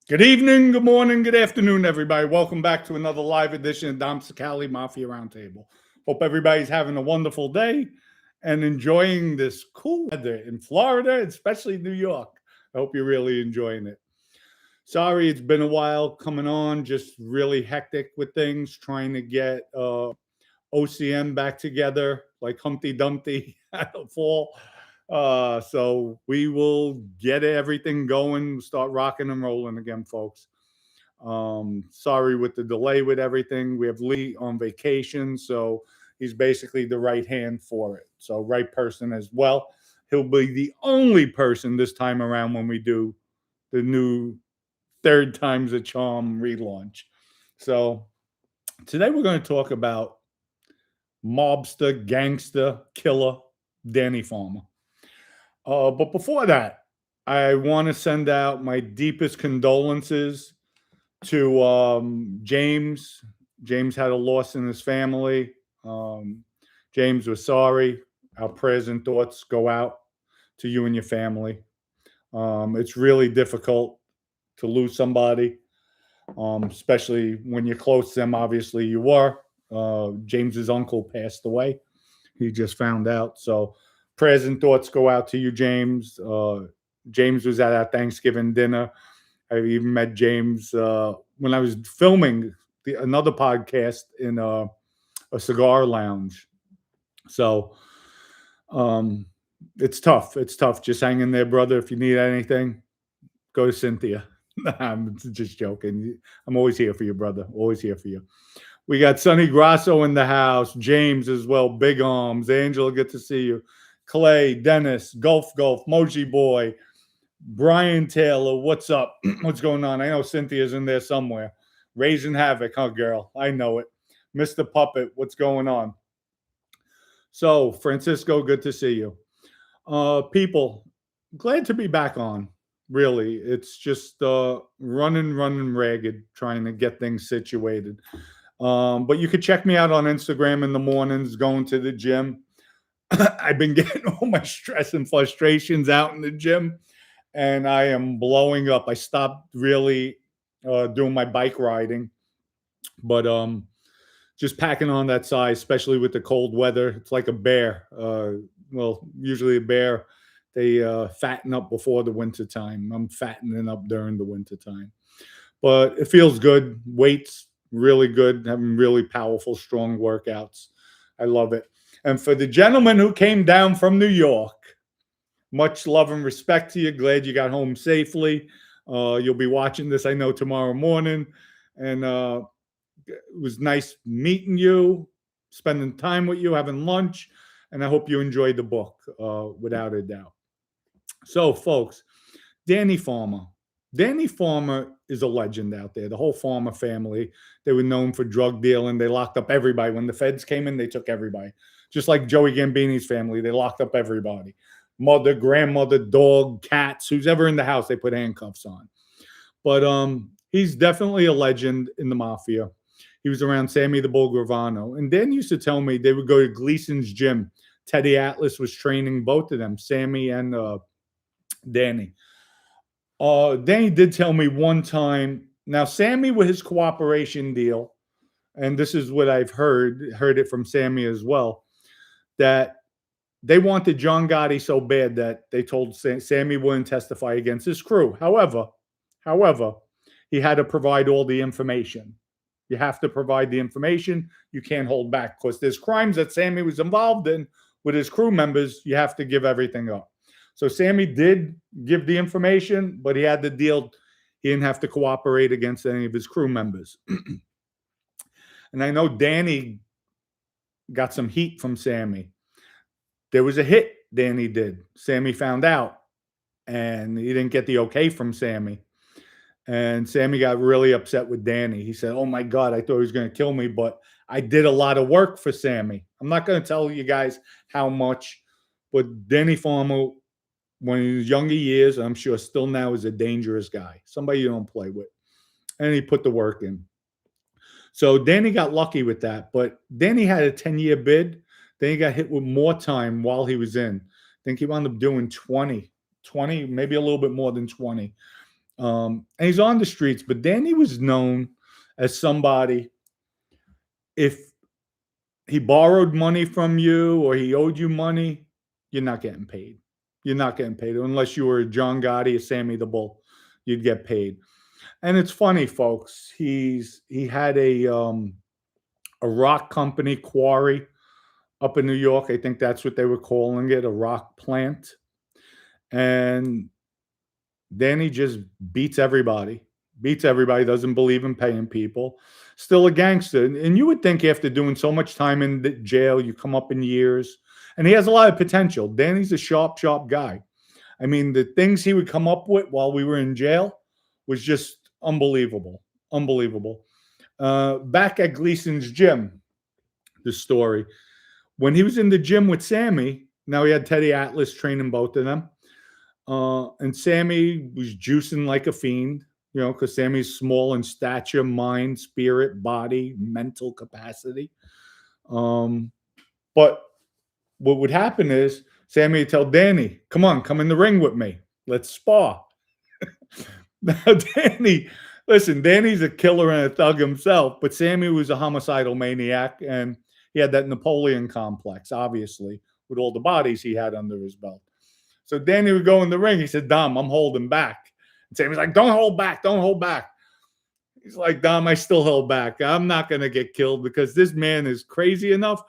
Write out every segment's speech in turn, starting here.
Good evening, good morning, good afternoon, everybody. Welcome back to another live edition of Dom Sicali Mafia Roundtable. Hope everybody's having a wonderful day and enjoying this cool weather in Florida, especially New York. I hope you're really enjoying it. Sorry, it's been a while coming on, just really hectic with things, trying to get OCM back together like Humpty Dumpty at the fall. So we will get everything going, start rocking and rolling again, folks. Sorry with the delay with everything. We have Lee on vacation, so he's basically the right hand for it. So right person as well. He'll be the only person this time around when we do the new third time's a charm relaunch. So today we're going to talk about mobster, gangster, killer, Danny Fama. But before that, I want to send out my deepest condolences to James. James had a loss in his family. James was sorry. Our prayers and thoughts go out to you and your family. It's really difficult to lose somebody, especially when you're close to them. Obviously, you were. James's uncle passed away. He just found out. So prayers and thoughts go out to you, James. James was at our Thanksgiving dinner. I even met James when I was filming another podcast in a cigar lounge. So it's tough. It's tough. Just hang in there, brother. If you need anything, go to Cynthia. I'm just joking. I'm always here for you, brother. Always here for you. We got Sonny Grasso in the house. James as well. Big arms. Angela, good to see you. Clay, Dennis, Golf, Moji Boy, Brian Taylor, what's up? What's going on? I know Cynthia's in there somewhere. Raising havoc, huh, girl? I know it. Mr. Puppet, what's going on? So, Francisco, good to see you. People, glad to be back on. Really, it's just running ragged, trying to get things situated. But you could check me out on Instagram in the mornings, going to the gym. I've been getting all my stress and frustrations out in the gym, and I am blowing up. I stopped really doing my bike riding, but just packing on that size, especially with the cold weather. It's like a bear. Well, usually a bear, they fatten up before the winter time. I'm fattening up during the winter time, but it feels good. Weights really good. Having really powerful, strong workouts. I love it. And for the gentleman who came down from New York, much love and respect to you. Glad you got home safely. You'll be watching this, I know, tomorrow morning. And it was nice meeting you, spending time with you, having lunch. And I hope you enjoyed the book, without a doubt. So, folks, Danny Fama. Danny Fama is a legend out there. The whole Fama family, they were known for drug dealing. They locked up everybody. When the feds came in, they took everybody. Just like Joey Gambini's family, they locked up everybody. Mother, grandmother, dog, cats, who's ever in the house, they put handcuffs on. But he's definitely a legend in the Mafia. He was around Sammy the Bull Gravano. And Dan used to tell me they would go to Gleason's gym. Teddy Atlas was training both of them, Sammy and Danny. Danny did tell me one time. Now, Sammy, with his cooperation deal, and this is what I've heard it from Sammy as well, that they wanted John Gotti so bad that they told Sammy wouldn't testify against his crew. However, he had to provide all the information. You have to provide the information. You can't hold back because there's crimes that Sammy was involved in with his crew members. You have to give everything up. So Sammy did give the information, but he had the deal. He didn't have to cooperate against any of his crew members. And I know Danny got some heat from Sammy. There was a hit Danny did. Sammy found out, and he didn't get the okay from Sammy. And Sammy got really upset with Danny. He said, "Oh my God, I thought he was going to kill me, but I did a lot of work for Sammy." I'm not going to tell you guys how much, but Danny Fama, when he was younger years, I'm sure still now is a dangerous guy. Somebody you don't play with. And he put the work in. So Danny got lucky with that, but Danny had a 10-year bid. Then he got hit with more time while he was in. I think he wound up doing 20, maybe a little bit more than 20. And he's on the streets, but Danny was known as somebody, if he borrowed money from you or he owed you money, you're not getting paid. You're not getting paid unless you were a John Gotti or Sammy the Bull. You'd get paid. And it's funny, folks. He had a rock company quarry up in New York. I think that's what they were calling it, a rock plant. And Danny just beats everybody, doesn't believe in paying people, still a gangster. And you would think after doing so much time in the jail, you come up in years, and he has a lot of potential. Danny's a sharp, sharp guy. I mean, the things he would come up with while we were in jail was just unbelievable. Unbelievable. Back at Gleason's gym, the story. When he was in the gym with Sammy, now he had Teddy Atlas training both of them. And Sammy was juicing like a fiend, because Sammy's small in stature, mind, spirit, body, mental capacity. But what would happen is Sammy would tell Danny, come on, come in the ring with me. Let's spar. Now, Danny's a killer and a thug himself, but Sammy was a homicidal maniac, and he had that Napoleon complex, obviously, with all the bodies he had under his belt. So Danny would go in the ring. He said, Dom, I'm holding back. And Sammy's like, don't hold back. Don't hold back. He's like, Dom, I still held back. I'm not going to get killed because this man is crazy enough.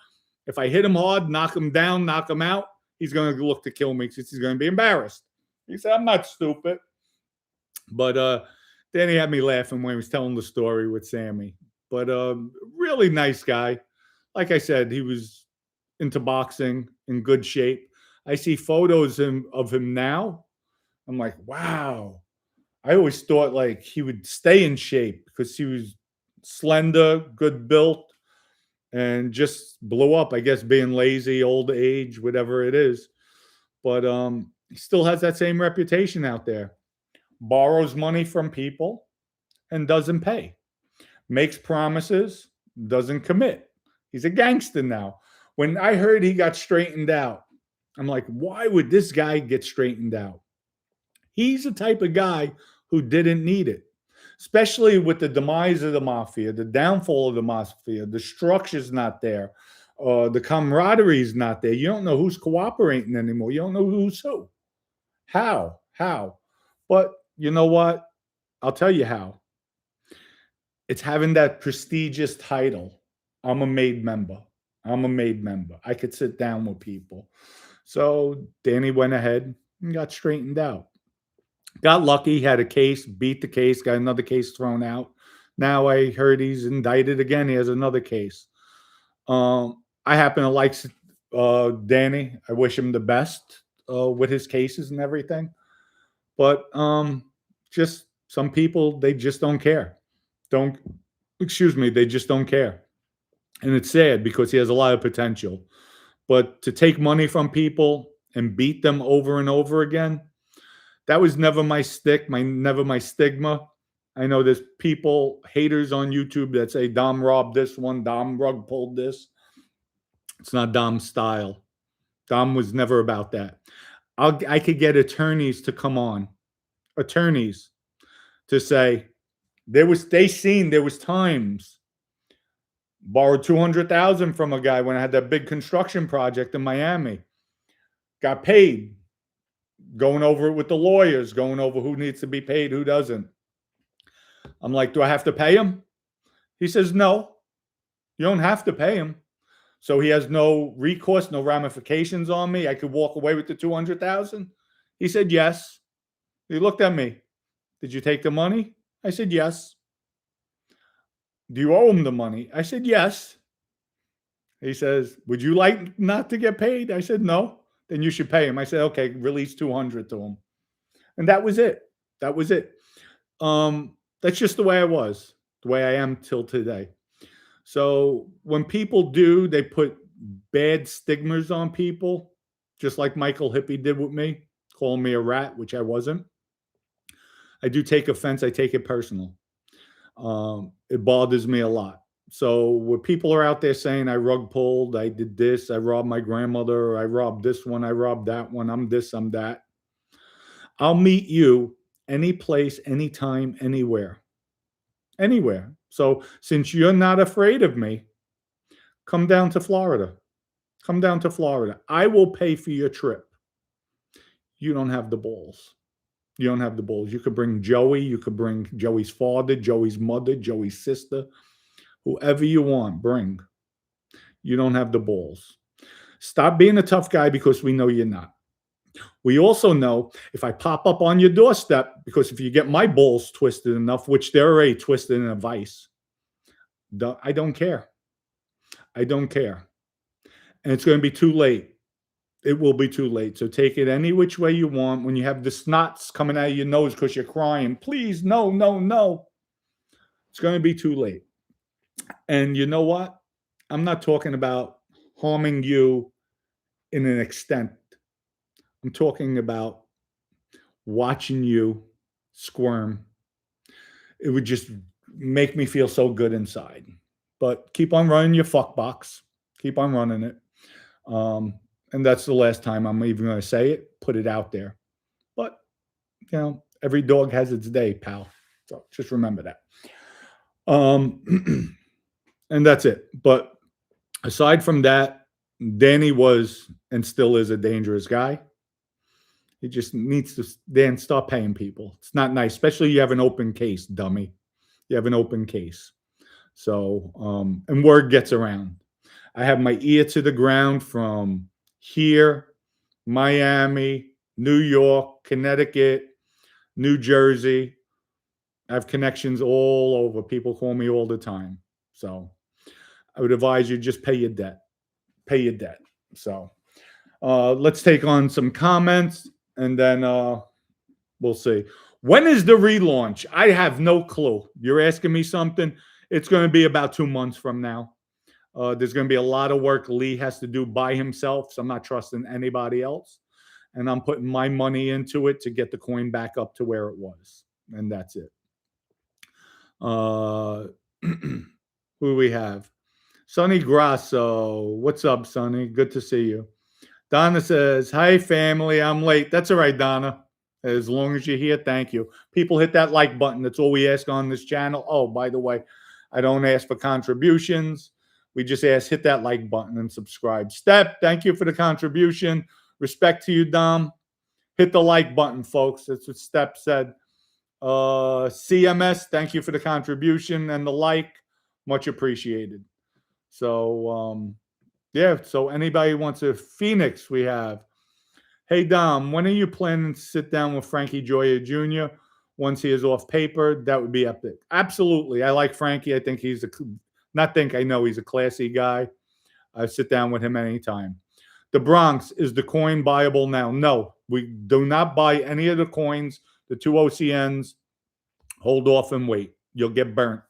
If I hit him hard, knock him down, knock him out, he's going to look to kill me because he's going to be embarrassed. He said, I'm not stupid. But Danny had me laughing when he was telling the story with Sammy. But really nice guy. Like I said, he was into boxing, in good shape. I see photos of him now. I'm like, wow. I always thought like he would stay in shape because he was slender, good built, and just blew up, I guess, being lazy, old age, whatever it is. But he still has that same reputation out there. Borrows money from people and doesn't pay. Makes promises, doesn't commit. He's a gangster now. When I heard he got straightened out, I'm like, why would this guy get straightened out? He's the type of guy who didn't need it, especially with the demise of the Mafia, the downfall of the Mafia. The structure's not there. The camaraderie is not there. You don't know who's cooperating anymore. You don't know who's who. How? But you know what? I'll tell you how. It's having that prestigious title. I'm a made member. I could sit down with people. So Danny went ahead and got straightened out. Got lucky, had a case, beat the case, got another case thrown out. Now I heard he's indicted again. He has another case. I happen to like Danny. I wish him the best with his cases and everything. But just some people, they just don't care. They just don't care. And it's sad because he has a lot of potential. But to take money from people and beat them over and over again, that was never my stick, never my stigma. I know there's people, haters on YouTube that say Dom robbed this one, Dom rug pulled this. It's not Dom's style. Dom was never about that. I could get attorneys to come on, attorneys to say there was times borrowed $200,000 from a guy when I had that big construction project in Miami. Got paid. Going over it with the lawyers, going over who needs to be paid, who doesn't. I'm like, do I have to pay him? He says, no, you don't have to pay him. So he has no recourse, no ramifications on me. I could walk away with the $200,000. He said, yes. He looked at me. Did you take the money? I said, yes. Do you owe him the money? I said, yes. He says, would you like not to get paid? I said, no. Then you should pay him. I said, okay, release 200 to him. And that was it. That's just the way I was, the way I am till today. So when people do, they put bad stigmas on people, just like Michael Hippie did with me, calling me a rat, which I wasn't. I do take offense. I take it personal. It bothers me a lot. So when people are out there saying I rug pulled, I did this, I robbed my grandmother, or I robbed this one, I robbed that one, I'm this, I'm that. I'll meet you any place, anytime, anywhere. Anywhere. So since you're not afraid of me, come down to Florida. Come down to Florida. I will pay for your trip. You don't have the balls. You don't have the balls. You could bring Joey. You could bring Joey's father, Joey's mother, Joey's sister, whoever you want, bring. You don't have the balls. Stop being a tough guy because we know you're not. We also know if I pop up on your doorstep, because if you get my balls twisted enough, which they're already twisted in a vice, I don't care. I don't care. And it's going to be too late. It will be too late. So take it any which way you want. When you have the snots coming out of your nose because you're crying, please, no, no, no. It's going to be too late. And you know what? I'm not talking about harming you in an extent. I'm talking about watching you squirm. It would just make me feel so good inside. But keep on running your fuck box. Keep on running it. And that's the last time I'm even going to say it. Put it out there. But, every dog has its day, pal. So just remember that. And that's it. But aside from that, Danny was and still is a dangerous guy. He just needs to then start paying people. It's not nice, especially you have an open case, dummy. You have an open case. So, and word gets around. I have my ear to the ground from here, Miami, New York, Connecticut, New Jersey. I have connections all over. People call me all the time. So I would advise you just pay your debt. Pay your debt. So let's take on some comments and then we'll see. When is the relaunch? I have no clue. You're asking me something. It's going to be about 2 months from now. There's going to be a lot of work Lee has to do by himself, so I'm not trusting anybody else. And I'm putting my money into it to get the coin back up to where it was. And that's it. Who do we have? Sonny Grasso. What's up, Sonny? Good to see you. Donna says, hi, family. I'm late. That's all right, Donna. As long as you're here, thank you. People hit that like button. That's all we ask on this channel. Oh, by the way, I don't ask for contributions. We just ask, hit that like button and subscribe. Step, thank you for the contribution. Respect to you, Dom. Hit the like button, folks. That's what Step said. CMS, thank you for the contribution and the like. Much appreciated. So, yeah, so anybody wants a Phoenix, we have. Hey, Dom, when are you planning to sit down with Frankie Joya Jr. once he is off paper? That would be epic. Absolutely. I like Frankie. I think he's I know he's a classy guy. I sit down with him anytime. The Bronx, is the coin buyable now? No, we do not buy any of the coins. The 2 OCNs, hold off and wait. You'll get burnt.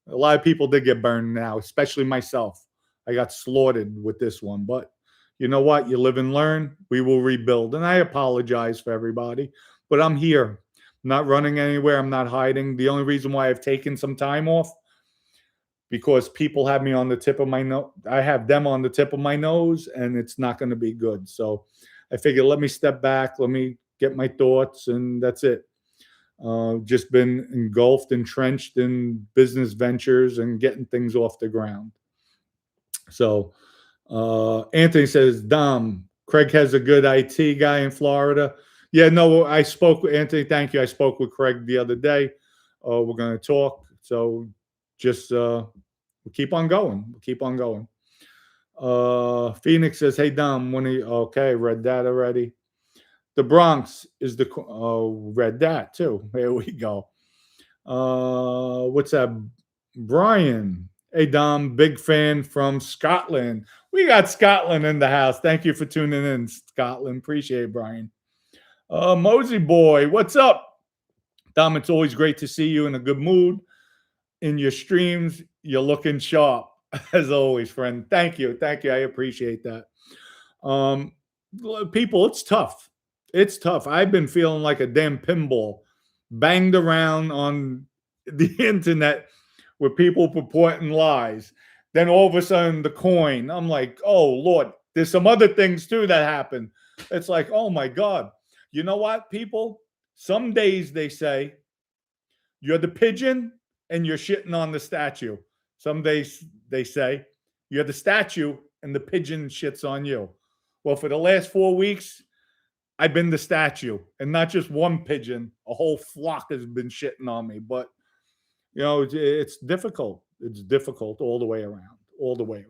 A lot of people did get burned now, especially myself. I got slaughtered with this one, but you know what? You live and learn. We will rebuild. And I apologize for everybody, but I'm here. I'm not running anywhere. I'm not hiding. The only reason why I've taken some time off, because people have me on the tip of my nose. I have them on the tip of my nose, and it's not going to be good. So I figured, let me step back. Let me get my thoughts, and that's it. Just been engulfed, entrenched in business ventures and getting things off the ground. So Anthony says, Dom, Craig has a good IT guy in Florida. Yeah, no, I spoke with Anthony. Thank you. I spoke with Craig the other day. We're going to talk. So just we'll keep on going. We'll keep on going. Phoenix says, hey, Dom, okay, read that already. The Bronx is read that too. Here we go. What's that? Brian. Hey, Dom, big fan from Scotland. We got Scotland in the house. Thank you for tuning in, Scotland. Appreciate it, Brian. Mosey boy, what's up? Dom, it's always great to see you in a good mood. In your streams, you're looking sharp, as always, friend. Thank you. Thank you. I appreciate that. People, it's tough. It's tough. I've been feeling like a damn pinball banged around on the internet with people purporting lies. Then all of a sudden, the coin. I'm like, oh, Lord, there's some other things, too, that happen. It's like, oh, my God. You know what, people? Some days they say you're the pigeon and you're shitting on the statue. Some days they say you're the statue and the pigeon shits on you. Well, for the last 4 weeks, I've been the statue, and not just one pigeon. A whole flock has been shitting on me. But it's difficult. It's difficult all the way around. All the way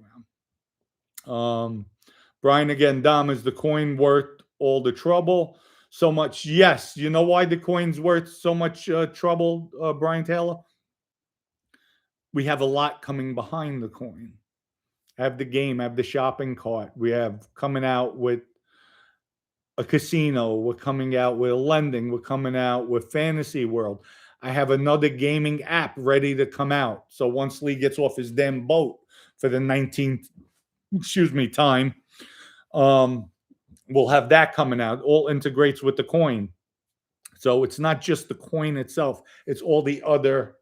around. Brian again, Dom, is the coin worth all the trouble? So much, yes. You know why the coin's worth so much trouble, Brian Taylor? We have a lot coming behind the coin. I have the game, I have the shopping cart. We have coming out with a casino. We're coming out with lending. We're coming out with Fantasy World. I have another gaming app ready to come out. So once Lee gets off his damn boat for the 19th, time, we'll have that coming out. All integrates with the coin. So it's not just the coin itself. It's all the other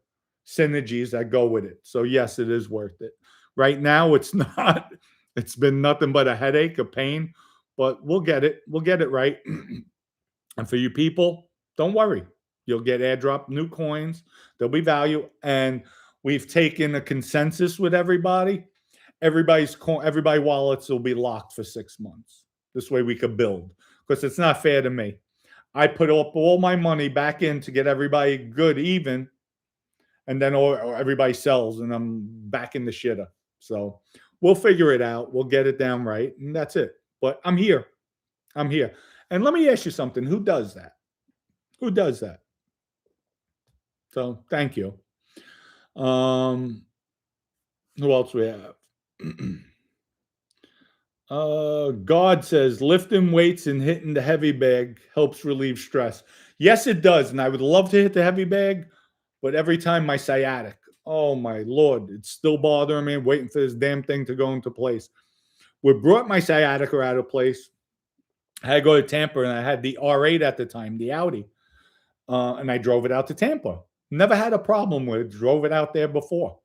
synergies that go with it. So yes, it is worth it. Right now, it's not. It's been nothing but a headache, a pain, but we'll get it. We'll get it right. And for you people, don't worry. You'll get airdrop new coins. There'll be value. And we've taken a consensus with everybody. Everybody wallets will be locked for 6 months. This way we could build. Because it's not fair to me. I put up all my money back in to get everybody good, even. And then everybody sells, and I'm back in the shitter. So we'll figure it out. We'll get it down right. And that's it. But I'm here. I'm here. And let me ask you something. Who does that? Who does that? So thank you. Who else we have? God says lifting weights and hitting the heavy bag helps relieve stress. Yes, it does. And I would love to hit the heavy bag, but every time my sciatic, oh my Lord, it's still bothering me, waiting for this damn thing to go into place. We brought my sciatica out of place. I had to go to Tampa, and I had the R8 at the time, the Audi. And I drove it out to Tampa. Never had a problem with it. Drove it out there before.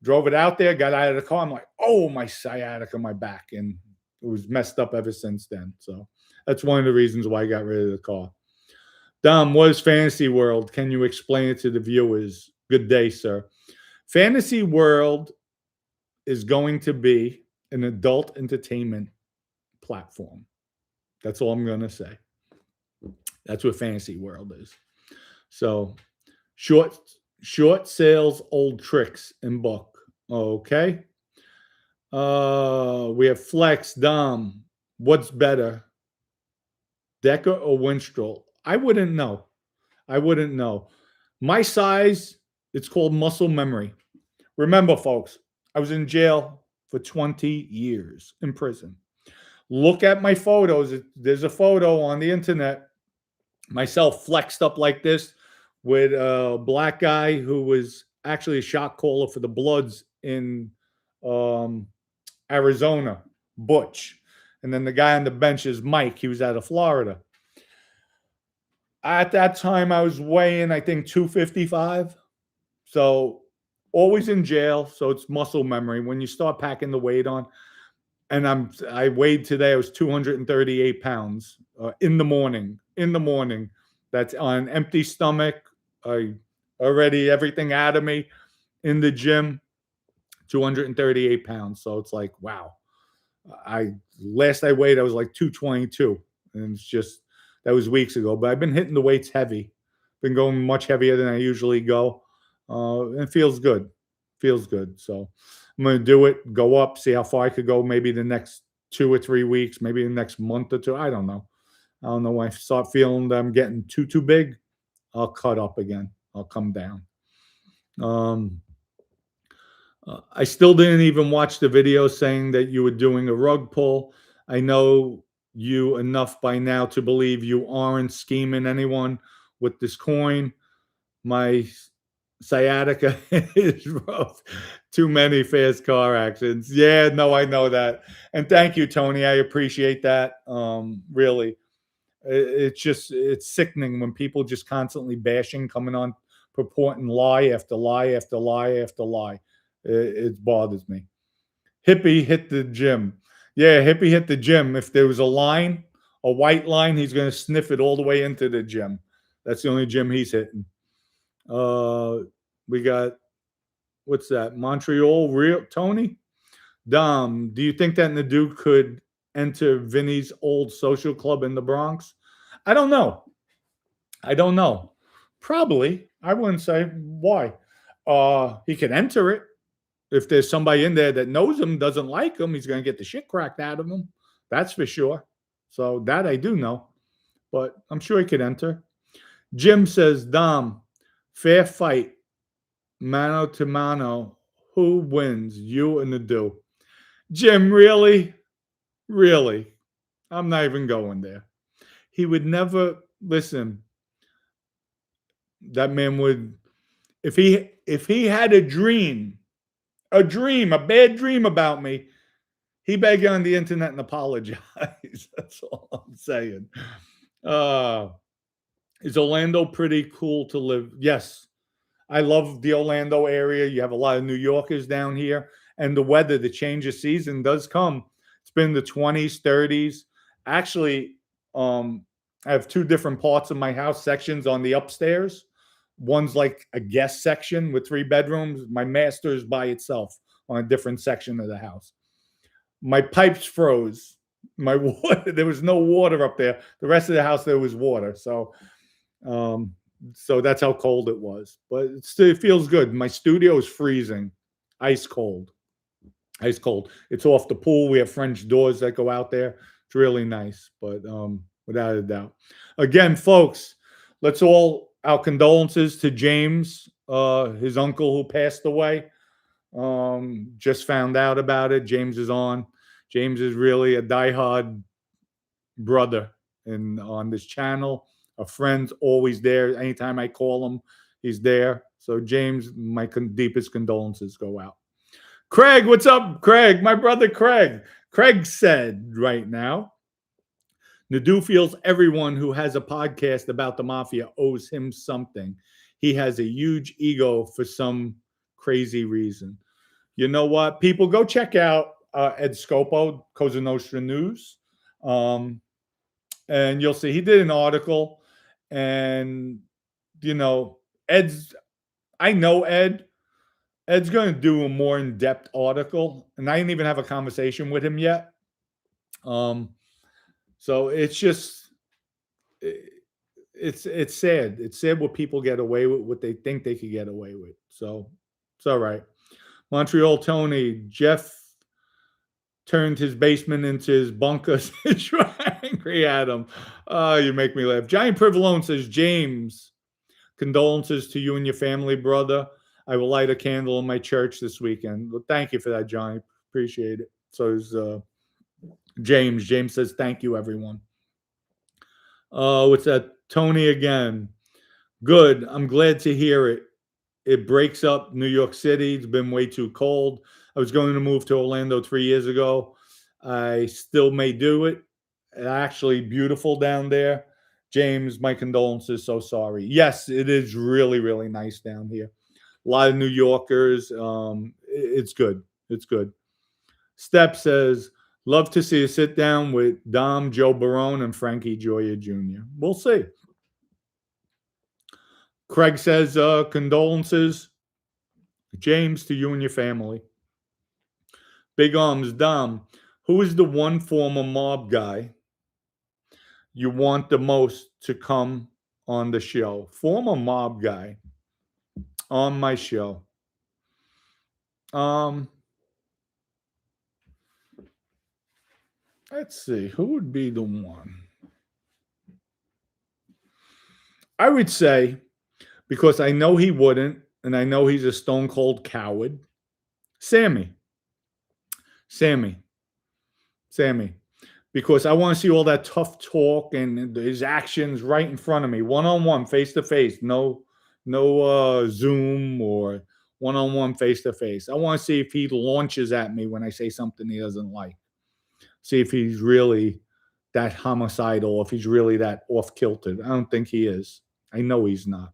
Drove it out there, got out of the car. I'm like, oh, my sciatica, my back. And it was messed up ever since then. So that's one of the reasons why I got rid of the car. Dom, what is Fantasy World? Can you explain it to the viewers? Good day, sir. Fantasy World is going to be an adult entertainment platform. That's all I'm going to say. That's what Fantasy World is. So short sales, old tricks in book. Okay. We have Flex. Dom, what's better, Decker or Winstrol? I wouldn't know. My size, it's called muscle memory. Remember, folks, I was in jail for 20 years in prison. Look at my photos. There's a photo on the internet, myself flexed up like this with a black guy who was actually a shot caller for the Bloods in Arizona, Butch. And then the guy on the bench is Mike. He was out of Florida. At that time, I was weighing, I think, 255. So always in jail. So it's muscle memory. When you start packing the weight on, and I weighed today, I was 238 pounds in the morning. That's on empty stomach. I already everything out of me in the gym, 238 pounds. So it's like, wow. Last I weighed, I was like 222. And it's just, that was weeks ago. But I've been hitting the weights heavy. Been going much heavier than I usually go. It feels good. So I'm going to do it, go up, see how far I could go, maybe the next 2 or 3 weeks, maybe the next month or two. I don't know. When I start feeling that I'm getting too big, I'll cut up again. I'll come down. I still didn't even watch the video saying that you were doing a rug pull. I know you enough by now to believe you aren't scheming anyone with this coin. My sciatica is rough. Too many fast car accidents. Yeah, no, I know that. And thank you, Tony. I appreciate that. Really. It's sickening when people just constantly bashing, coming on, purporting lie after lie after lie after lie. It bothers me. Hippie hit the gym. Yeah, Hippie hit the gym. If there was a line, a white line, he's going to sniff it all the way into the gym. That's the only gym he's hitting. We got, what's that? Montreal, real Tony? Dom, do you think that Nadeau could enter Vinny's old social club in the Bronx? I don't know. I don't know. Probably. I wouldn't say why. He could enter it. If there's somebody in there that knows him, doesn't like him, he's going to get the shit cracked out of him. That's for sure. So that I do know. But I'm sure he could enter. Jim says, Dom, fair fight, mano to mano. Who wins, you and Nadeau? Jim, really? Really? I'm not even going there. He would never listen. That man would, if he had a bad dream about me, he better get on the internet and apologize. That's all I'm saying. Is Orlando pretty cool to live? Yes. I love the Orlando area. You have a lot of New Yorkers down here. And the weather, the change of season does come. It's been the 20s, 30s. Actually, I have two different parts of my house, sections on the upstairs. One's like a guest section with 3 bedrooms. My master is by itself on a different section of the house. My pipes froze. My water, there was no water up there. The rest of the house, there was water. So that's how cold it was. But it feels good. My studio is freezing. Ice cold. Ice cold. It's off the pool. We have French doors that go out there. It's really nice. But without a doubt. Again, folks, our condolences to James, his uncle who passed away. Just found out about it. James is on. James is really a diehard brother on this channel. A friend's always there. Anytime I call him, he's there. So James, my deepest condolences go out. Craig, what's up, Craig? My brother Craig. Craig said right now, Nadeau feels everyone who has a podcast about the Mafia owes him something. He has a huge ego for some crazy reason. You know what? People, go check out Ed Scopo, Cosa Nostra News. And you'll see he did an article. And, you know, I know Ed. Ed's going to do a more in-depth article. And I didn't even have a conversation with him yet. So it's just, it's sad. It's sad what people get away with, what they think they could get away with. So it's all right. Montreal Tony, Jeff turned his basement into his bunker. You're angry at him. You make me laugh. Giant Privilone says, James, condolences to you and your family, brother. I will light a candle in my church this weekend. Well, thank you for that, Johnny. Appreciate it. So is James. James says, thank you, everyone. What's that? Tony again. Good. I'm glad to hear it. It breaks up New York City. It's been way too cold. I was going to move to Orlando 3 years ago. I still may do it. Actually, beautiful down there. James, my condolences. So sorry. Yes, it is really, really nice down here. A lot of New Yorkers. It's good. It's good. Step says, love to see a sit down with Dom, Joe Barone, and Frankie Joya Jr. We'll see. Craig says, condolences, James, to you and your family. Big Arms, Dom, who is the one former mob guy you want the most to come on the show? Former mob guy on my show. Let's see, who would be the one? I would say, because I know he wouldn't, and I know he's a stone cold coward, Sammy. Because I want to see all that tough talk and his actions right in front of me, one-on-one, face-to-face, no Zoom or one-on-one, face-to-face. I want to see if he launches at me when I say something he doesn't like. See if he's really that homicidal, if he's really that off-kiltered. I don't think he is. I know he's not.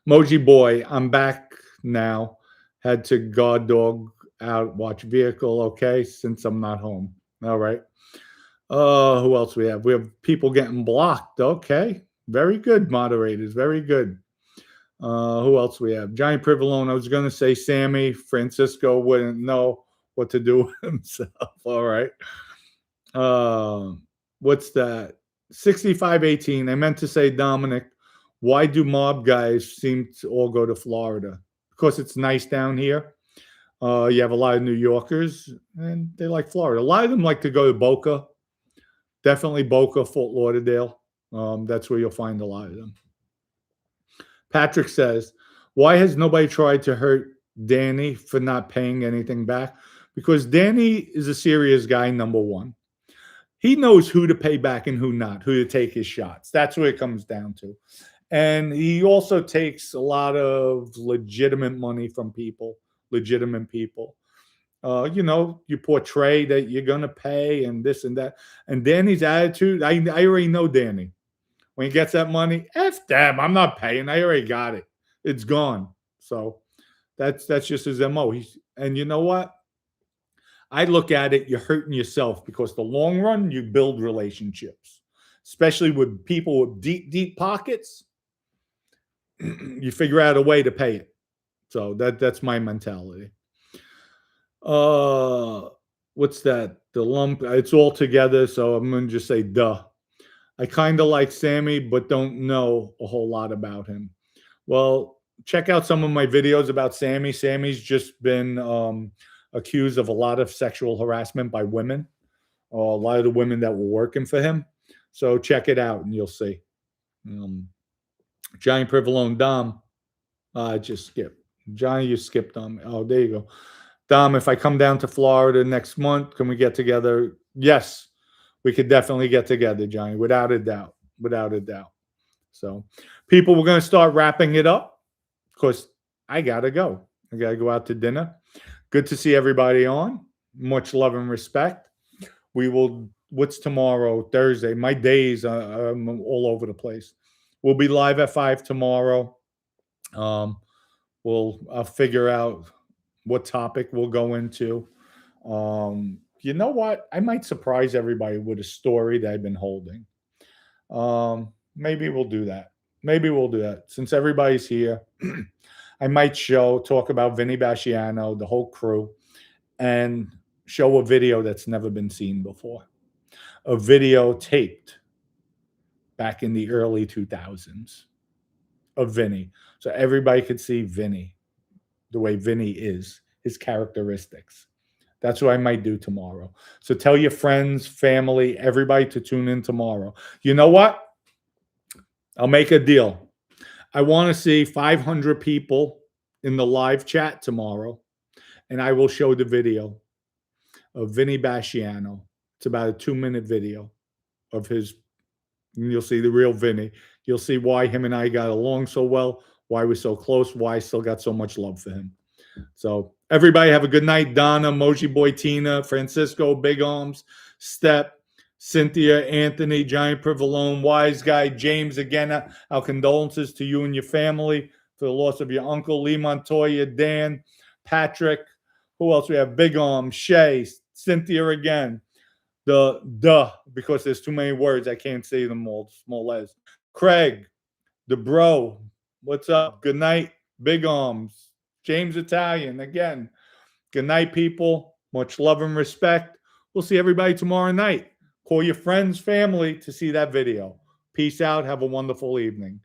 Moji Boy, I'm back now. Had to guard dog out, watch vehicle, okay, since I'm not home. All right. Who else we have? We have people getting blocked. Okay. Very good, moderators. Very good. Who else we have? Giant Privilone. I was going to say Sammy. Francisco wouldn't know what to do with himself. All right. What's that? 6518. I meant to say Dominic. Why do mob guys seem to all go to Florida? Because it's nice down here. You have a lot of New Yorkers, and they like Florida. A lot of them like to go to Boca. Definitely Boca, Fort Lauderdale. That's where you'll find a lot of them. Patrick says, why has nobody tried to hurt Danny for not paying anything back? Because Danny is a serious guy, number one. He knows who to pay back and who not, who to take his shots. That's what it comes down to. And he also takes a lot of legitimate money from people, legitimate people. You portray that you're going to pay and this and that. And Danny's attitude, I already know Danny. When he gets that money, F them. I'm not paying. I already got it. It's gone. So that's just his MO. And you know what? I look at it, you're hurting yourself because the long run, you build relationships, especially with people with deep, deep pockets. You figure out a way to pay it. So that's my mentality. What's that? The lump, it's all together. So I'm going to just say, duh. I kind of like Sammy, but don't know a whole lot about him. Well, check out some of my videos about Sammy. Sammy's just been accused of a lot of sexual harassment by women, or a lot of the women that were working for him. So check it out and you'll see. Giant Privilone Dom. Just skip. Johnny, you skipped on me. Oh, there you go. Dom, if I come down to Florida next month, can we get together? Yes, we could definitely get together, Johnny, without a doubt. Without a doubt. So, people, we're going to start wrapping it up because I got to go. I got to go out to dinner. Good to see everybody on. Much love and respect. What's tomorrow? Thursday. My days are all over the place. We'll be live at 5 tomorrow. I'll figure out what topic we'll go into. You know what? I might surprise everybody with a story that I've been holding. Maybe we'll do that. Since everybody's here, I might talk about Vinny Basciano, the whole crew, and show a video that's never been seen before. A video taped back in the early 2000s of Vinny. So everybody could see Vinny, the way Vinny is, his characteristics. That's what I might do tomorrow. So tell your friends, family, everybody to tune in tomorrow. You know what? I'll make a deal. I want to see 500 people in the live chat tomorrow, and I will show the video of Vinny Basciano. It's about a 2-minute video of his, and you'll see the real Vinny. You'll see why him and I got along so well, why we're so close, why I still got so much love for him. So everybody have a good night. Donna, Moji Boy, Tina, Francisco, Big Arms, Step, Cynthia, Anthony, Giant Privilone, Wise Guy, James, again, our condolences to you and your family for the loss of your uncle, Lee Montoya, Dan, Patrick. Who else we have? Big Arms, Shay, Cynthia again. Because there's too many words. I can't say them all, small letters. Craig, the bro. What's up? Good night. Big Arms. James Italian, again. Good night, people. Much love and respect. We'll see everybody tomorrow night. Call your friends, family to see that video. Peace out. Have a wonderful evening.